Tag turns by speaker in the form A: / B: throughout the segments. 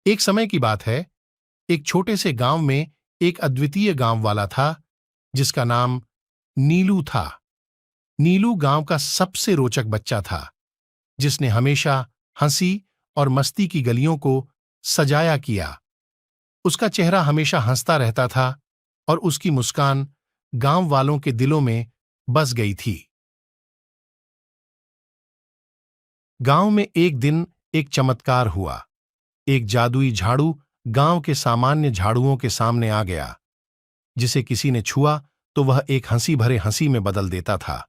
A: एक समय की बात है। एक छोटे से गांव में एक अद्वितीय गांव वाला था जिसका नाम नीलू था। नीलू गांव का सबसे रोचक बच्चा था जिसने हमेशा हंसी और मस्ती की गलियों को सजाया किया। उसका चेहरा हमेशा हंसता रहता था और उसकी मुस्कान गांव वालों के दिलों में बस गई थी। गांव में एक दिन एक चमत्कार हुआ। एक जादुई झाड़ू गांव के सामान्य झाड़ुओं के सामने आ गया। जिसे किसी ने छुआ तो वह एक हंसी भरे हंसी में बदल देता था।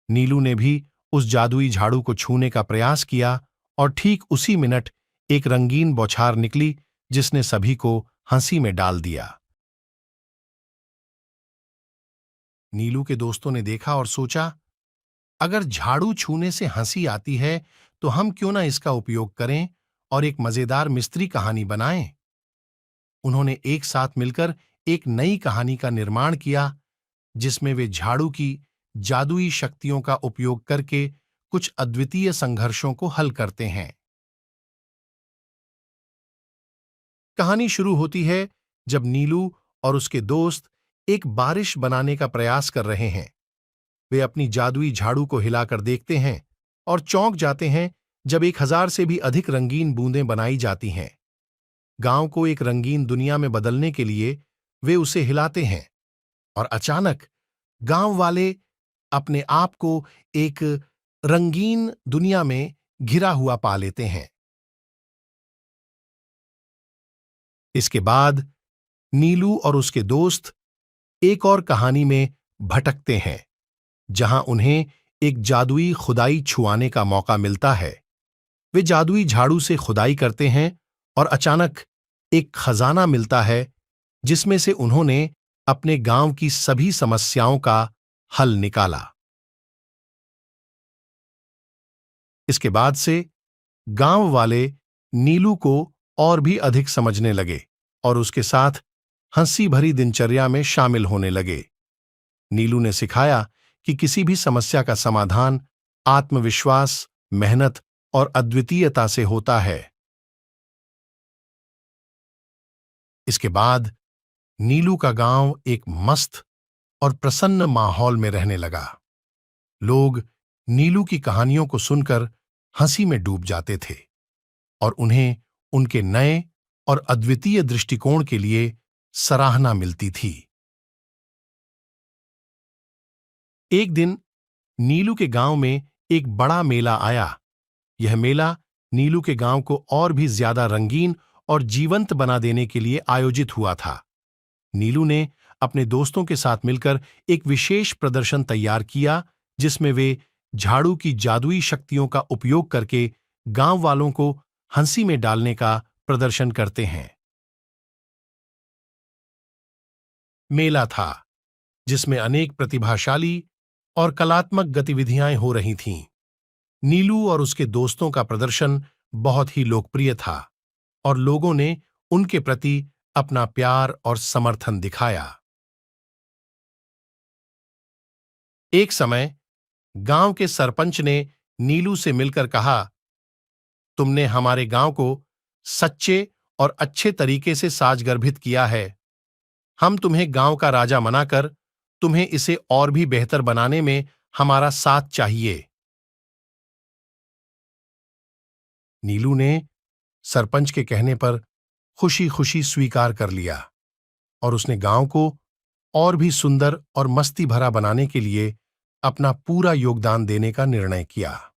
A: नीलू ने भी उस जादुई झाड़ू को छूने का प्रयास किया और ठीक उसी मिनट एक रंगीन बौछार निकली जिसने सभी को हंसी में डाल दिया। नीलू के दोस्तों ने देखा और सोचा, अगर झाड़ू छूने से हंसी आती है तो हम क्यों ना इसका उपयोग करें और एक मजेदार मिस्ट्री कहानी बनाएं। उन्होंने एक साथ मिलकर एक नई कहानी का निर्माण किया जिसमें वे झाड़ू की जादुई शक्तियों का उपयोग करके कुछ अद्वितीय संघर्षों को हल करते हैं। कहानी शुरू होती है जब नीलू और उसके दोस्त एक बारिश बनाने का प्रयास कर रहे हैं। वे अपनी जादुई झाड़ू को हिलाकर देखते हैं और चौंक जाते हैं जब 1000 से भी अधिक रंगीन बूंदें बनाई जाती हैं। गांव को एक रंगीन दुनिया में बदलने के लिए वे उसे हिलाते हैं और अचानक गांव वाले अपने आप को एक रंगीन दुनिया में घिरा हुआ पा लेते हैं। इसके बाद नीलू और उसके दोस्त एक और कहानी में भटकते हैं जहां उन्हें एक जादुई खुदाई छुआने का मौका मिलता है। वे जादुई झाड़ू से खुदाई करते हैं और अचानक एक खजाना मिलता है जिसमें से उन्होंने अपने गांव की सभी समस्याओं का हल निकाला। इसके बाद से गांव वाले नीलू को और भी अधिक समझने लगे और उसके साथ हंसी भरी दिनचर्या में शामिल होने लगे। नीलू ने सिखाया कि किसी भी समस्या का समाधान आत्मविश्वास, मेहनत और अद्वितीयता से होता है। इसके बाद नीलू का गांव एक मस्त और प्रसन्न माहौल में रहने लगा। लोग नीलू की कहानियों को सुनकर हंसी में डूब जाते थे और उन्हें उनके नए और अद्वितीय दृष्टिकोण के लिए सराहना मिलती थी। एक दिन नीलू के गांव में एक बड़ा मेला आया। यह मेला नीलू के गांव को और भी ज्यादा रंगीन और जीवंत बना देने के लिए आयोजित हुआ था। नीलू ने अपने दोस्तों के साथ मिलकर एक विशेष प्रदर्शन तैयार किया जिसमें वे झाड़ू की जादुई शक्तियों का उपयोग करके गांव वालों को हंसी में डालने का प्रदर्शन करते हैं। मेला था जिसमें अनेक प्रतिभाशाली और कलात्मक गतिविधियां हो रही थीं। नीलू और उसके दोस्तों का प्रदर्शन बहुत ही लोकप्रिय था और लोगों ने उनके प्रति अपना प्यार और समर्थन दिखाया। एक समय गांव के सरपंच ने नीलू से मिलकर कहा, तुमने हमारे गांव को सच्चे और अच्छे तरीके से साजगर्भित किया है। हम तुम्हें गांव का राजा बनाकर तुम्हें इसे और भी बेहतर बनाने में हमारा साथ चाहिए। नीलू ने सरपंच के कहने पर खुशी खुशी स्वीकार कर लिया और उसने गांव को और भी सुंदर और मस्ती भरा बनाने के लिए अपना पूरा योगदान देने का निर्णय किया।